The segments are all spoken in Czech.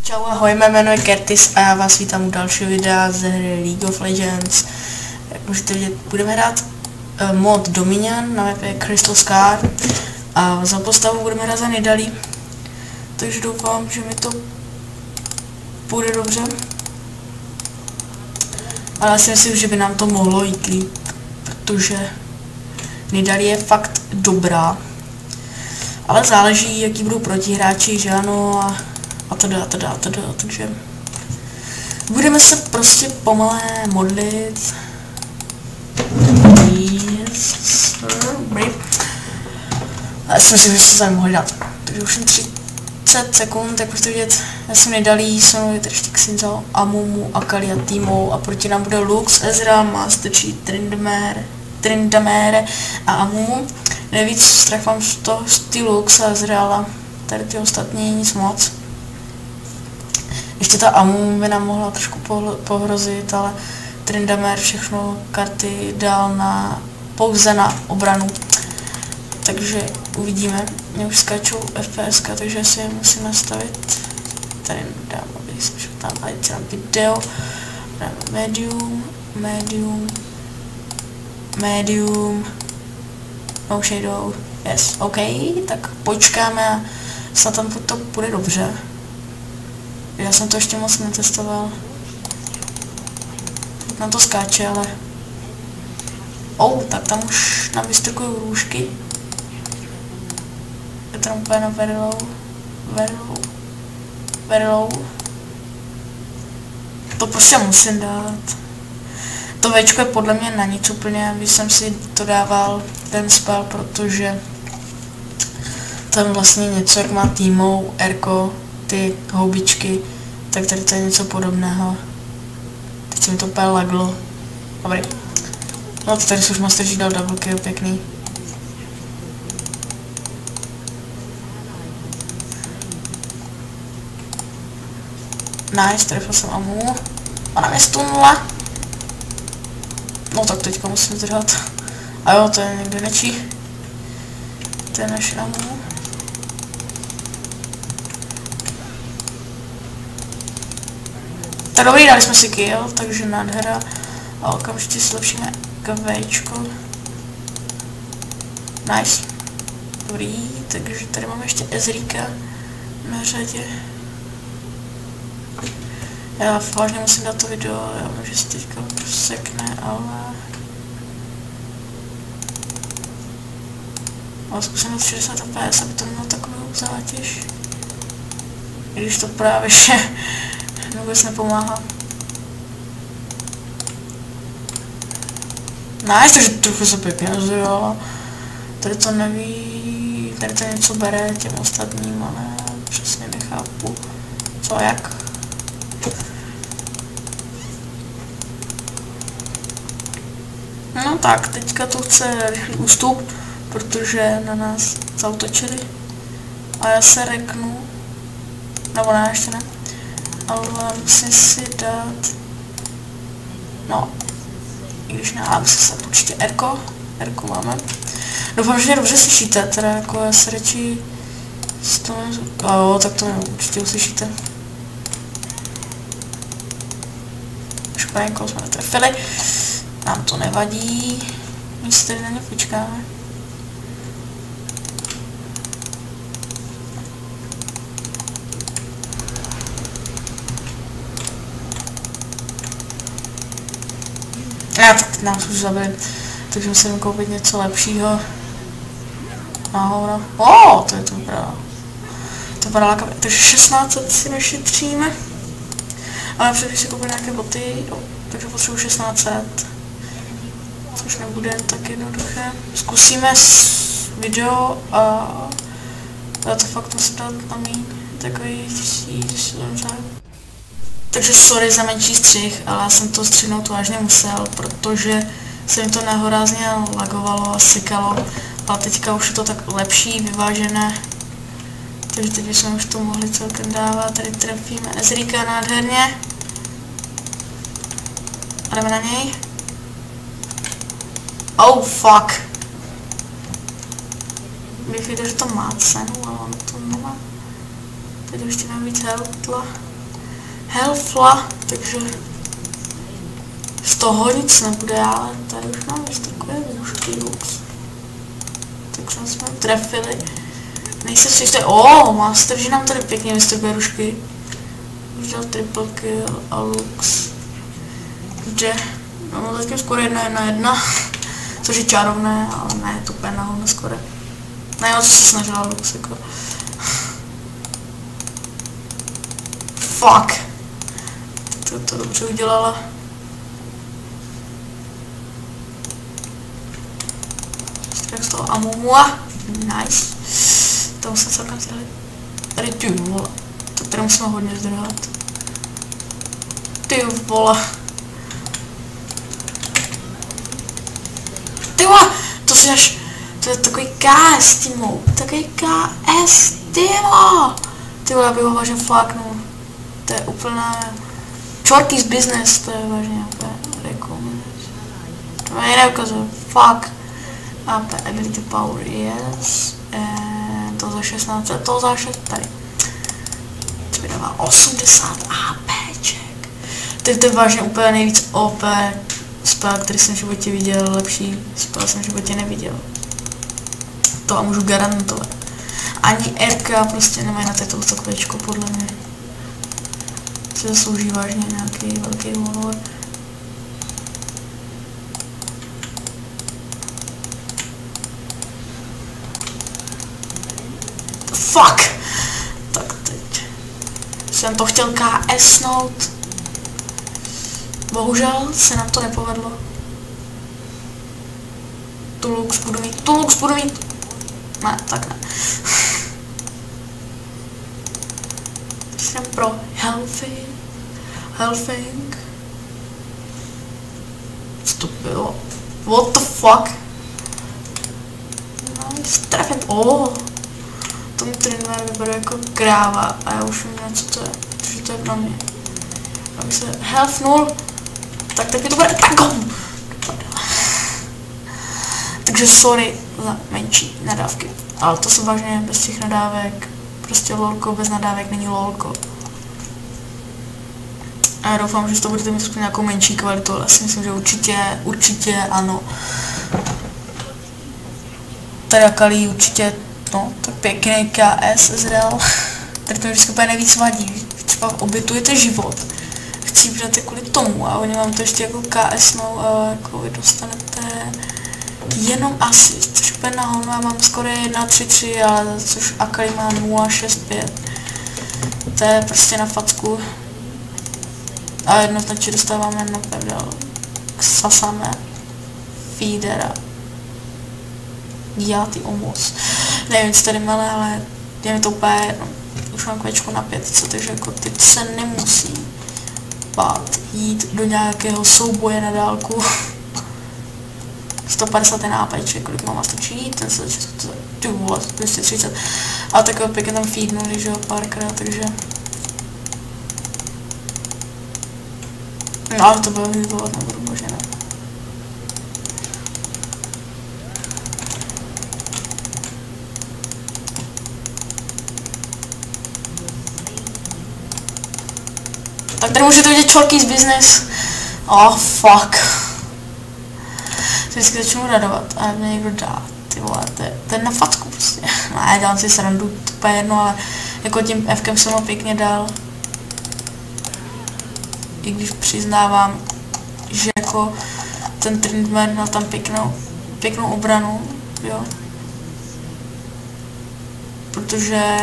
Čau, ahoj, mé jméno je Curtis a já vás vítám u dalšího videa ze hry League of Legends. Jak můžete vidět, budeme hrát mod Dominion na mapě Crystal Scar a za postavu budeme hrát za Nidalee. Takže doufám, že mi to půjde dobře. Ale já si myslím, že by nám to mohlo jít líp, protože Nidalee je fakt dobrá. Ale záleží, jaký budou protihráči, že ano, a teda, takže budeme se prostě pomalé modlit. Já si myslím, že se tady mohli dát. Takže už jen 30 sekund, jak můžete vidět, já jsem Nidalee, se mnou je tady ještě Xinzao, Amumu, Akali a Teemo a proti nám bude Lux, Ezreal, Master Chief, Tryndamere a Amumu. Nejvíc strach mám z toho Lux a Ezreala, tady ty ostatní nic moc. Ještě ta Amumu by nám mohla trošku pohrozit, ale Tryndamere všechno karty dal pouze na obranu. Takže uvidíme. Mě už skáčou FPS, takže si je musím nastavit. Tady dám, abych si tam dám video. Dáme medium. No shadow. Yes, OK, tak počkáme a snad tam to bude dobře. Já jsem to ještě moc netestoval. Nám to skáče, ale... tak tam už nám vystrkují růžky. Je tam úplně na very low. To prostě musím dát. To Včko je podle mě na nic úplně, když jsem si to dával, ten spell, protože tam vlastně něco, jak má Teemo, Erko, ty houbičky, tak tady to je něco podobného. Teď se mi to úplně laglo. Dobrý. No tady se už Master Chief dal double kill, pěkný. Nice, trefil jsem Amu. Ona mě stunula. No tak teďka musím zdrhat. A jo, to je někde nečí. To je naše Amu. Tak dobrý, dali jsme si kill, takže nádhera. A okamžitě si lepšíme Včko. Nice. Dobrý, takže tady máme ještě Ezreaka na řadě. Já vážně musím dát to video, já vím, že se teďka sekne, ale zkusím dát 60 fps, aby to nemělo takovou zátěž. I když to právě že vůbec nepomáhá. Nice, takže trochu se pěkně rozdělala. Tady to neví, tady to něco bere těm ostatním, ale přesně nechápu, co a jak. No tak, teďka to chce rychlý ústup, protože na nás zautočili. A já se reknu, nebo ne, ještě ne, ale musím si dát, no, i když ne, ale musím se dát určitě Erko máme. Doufám, že mě dobře slyšíte, teda jako já se radši s tom, jo, tak to určitě uslyšíte. Špatně, jsme netrefili. Nám to nevadí, my si tady na ně počkáme. Tak teď nás už zabili, takže musím koupit něco lepšího. Nahoru. To je to vypadá. To vypadá lákavě. Takže 1600 si našetříme. Ale předtím si koupit nějaké boty, takže potřebuji 1600. Což nebude tak jednoduché. Zkusíme video a já to fakt musím dát na míň. Takový 1000. Takže sorry za menší střih, ale já jsem to střihnout vážně musel, protože se mi to nehorázně lagovalo a sekalo. A teďka už je to tak lepší, vyvážené. Takže teď bychom už to mohli celkem dávat. Tady trefíme Ezreaka nádherně. A jdeme na něj. Fuck. Bych viděl, že to má cenu, ale ono to nemá. Teď ještě navíc helpla. Helfla, takže z toho nic nebude, ale tady už mám takové nůžky lux. Tak jsme trefili. Nejsem si jistý, master, že nám tady pěkně vystupuje rušky. Už dal triple kill a lux. Že, no zatím skoro 1-1-1, což je čarovné, ale ne, to úplně nahodno skoro. Ne, o co se snažila lux, jako. Fuck. To dobře udělala. Tak z toho Amumua. Nice. To se celkem chtěli. Tady ty vole. To tady musíme hodně zdrhat. Ty vole. Ty vole. To si až... To je takový KS, Timo. Takový KS, Timo. Ty vole, já bych ho vážně fláknul. To je úplná... Čortý's business, to je vážně úplně rekomendace. To mě neukazuje, fuck. AP ability power, yes. To za 16, to za 6, tady. To vydává 80 APček. To je vážně úplně nejvíc OP spell, který jsem v životě viděl, lepší spell jsem v životě neviděl. To vám můžu garantovat. Ani RK prostě nemají na této takovéčko, podle mě. Se zaslouží vážně nějaký velký honor. Fuck! Tak teď jsem to chtěl KSnout. Bohužel se nám to nepovedlo. Tu lux budu mít. Ne, tak ne. Jsem pro Healthing. Co to bylo? What the fuck? Nice, trefím. Tomu trenér vypadá jako kráva a já už vím, co to je. Takže to je pro mě. Aby se health 0. Tak teď to bude takom. Takže sorry za menší nadávky. Ale to jsou vážně bez těch nadávek. Prostě lolko bez nadávek není lolko. A já doufám, že to budete mít nějakou menší kvalitu, ale si myslím, že určitě ano. Tady Akali určitě, no, tak pěkný KS Ezreal. Tady to mi vždycky úplně nejvíc vadí. Třeba obětujete život. Chcípnete kvůli tomu a oni vám to ještě jako KS-nou a jako vy dostanete jenom asist, což úplně na hovno, já mám skoro 1-3-3, ale což Akali má 0-6-5. To je prostě na facku. A jednoznačně dostáváme na prdel Sasame Feedera. Já ty omos. Nevím, co tady máme, ale je mi to úplně jedno. Už mám kvečku na 5, takže jako teď se nemusí bát jít do nějakého souboje na dálku. 150 APček, kolik mám stačí, ten se ty vole, 230. Ale takové pěkně tam feednuli, že jo, párkrát, takže... No, ale to bylo vyvolovat nebudu, možná ne. Tak tady můžete vidět Čortý's business. Fuck. Se vždycky začnu radovat a mě někdo dá, ty vole, to je na facku prostě. Ne, dám si srandu, to je jedno, ale jako tím Fkem jsem ho pěkně dal. I když přiznávám, že jako ten treatment má tam pěknou obranu, jo. Protože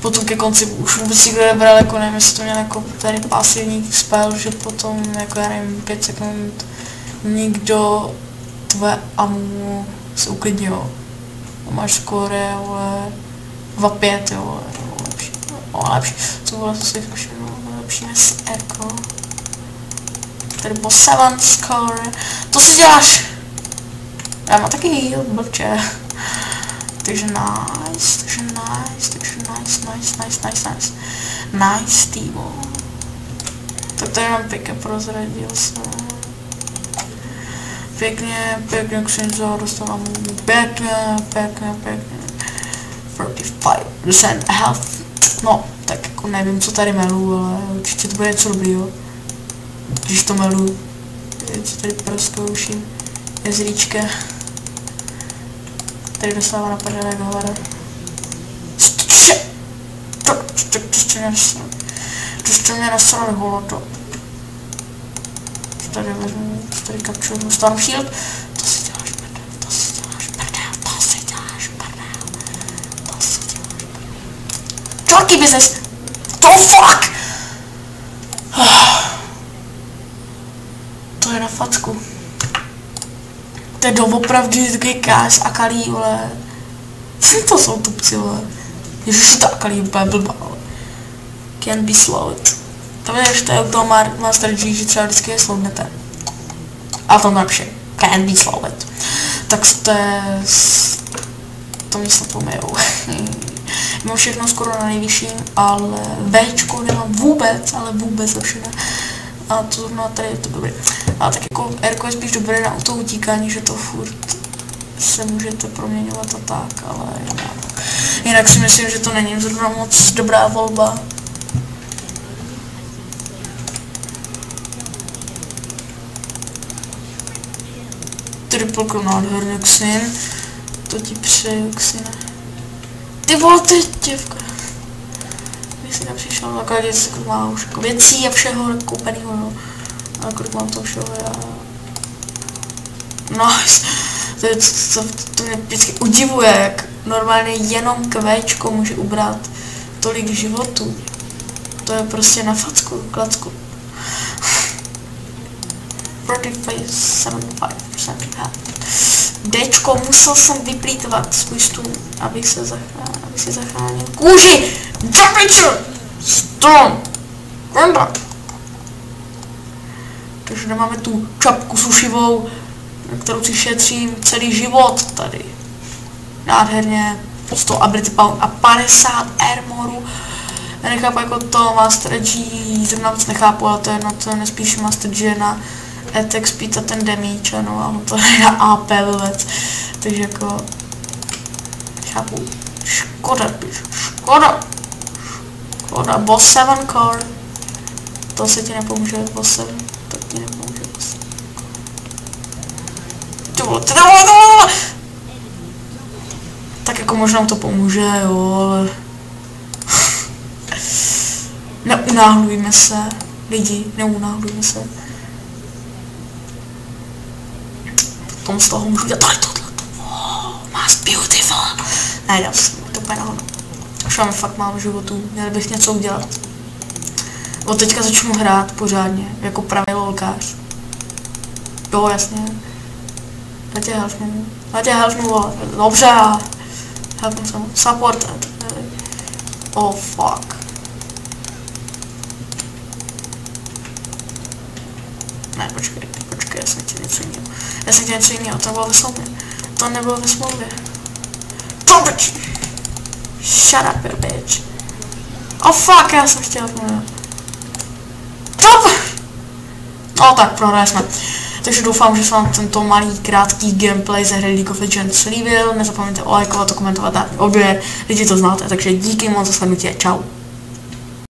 potom ke konci už vůbec nikdo nebral, jako nevím, jestli to měl jako tady pasivní spell, že potom jako já nevím, 5 sekund nikdo tvoje amu se uklidnil. Máš skóre, vole, 2-5, jo, lepší. Lepší. Co bylo, to si zkuším, lepší než Echo. Tady bylo 7 score. To si děláš! Já mám taky heal, blbče. Takže nice. Nice, Timo. Tak tady mám pěkně prozradil jsem. Pěkně Xinzo dostala mu pěkně. 45% health. No, Tak jako nevím, co tady melu, ale určitě to bude něco dobrýho. Když to melu, co tady prozkouším. Jezříčka. Tady dostává na prdele hovada. To jste mě nasrali holoto. Tady vezmu, tady kapču, Stormshield. To si děláš prdel, to si děláš prdel, to si děláš prdel. To si děláš prdel. Čorky business! To fuck! To je na facku. To je doopravdy takový kás Akalí, vole. Co to jsou tupci, vole? Ježiš, si to Akalí úplně blbá, vole. Can't be slowed. To víš, to je u toho Master G, že třeba vždycky je slownete. A to lepší. Can't be slowed. Tak to mě snad pomijou. Mám všechno skoro na nejvyšším, ale Bčko nemám vůbec, ale vůbec lepší ne. A to zrovna tady je to dobré. A tak jako Rko je spíš dobré na to utíkání, že to furt se můžete proměňovat a tak, ale jinak si myslím, že to není zrovna moc dobrá volba. Triple Crown nádherný Xyn. To ti přeju, Xyne. Ty vole, ty děvka. Když si nepřišel, taková věc, má už jako věcí a všeho koupenýho, no. A kolik mám toho všeho, já... Nice. To mě vždycky udivuje, jak normálně jenom kvéčko může ubrat tolik životů. To je prostě na facku, klacku. 75% Dčko, musel jsem vyplýtvat svůj stůl, abych si zachránil kůži! Zapiču! Strom! Konda! Takže nemáme tu čapku sušivou, na kterou si šetřím celý život tady. Nádherně, 100 ability pound a 50 armoru. Já nechápu jako to Master G, zrovna moc nechápu, ale to je, no, to je nespíš Master G na attack speed a ten damage, no a on to je na AP vůbec. Takže jako... Chápu. Škoda, škoda. Škoda. Boss 7 core. To se ti nepomůže, Boss 7. To ti nepomůže, Boss 7. Ty vole. Tak jako možná to pomůže, jo, ale... Neunáhlujme se. Lidi, neunáhlujme se. Tom z toho můžu dělat tady tohleto. Máš beautiful. Ne, dám si to úplně nahoru. Už máme fakt málo životů, měl bych něco udělat. Od teďka začnu hrát pořádně, jako pravý lolkář. Jo, jasně. Já tě helfnu, vole. Dobře, helfnu jsem. Supported. Oh, fuck. Ne, počkej, já jsem chtěl něco jiného. To nebylo ve smlouvě. To nebylo ve smlouvě. To bitch! Shut up, you bitch. Oh fuck, já jsem chtěl. No tak, prohráli jsme. Takže doufám, že se vám tento malý, krátký gameplay ze hry League of Legends líbil. Nezapomeňte o lajkovat, komentovat a odběr. Lidi to znáte, takže díky moc za slednutí a čau.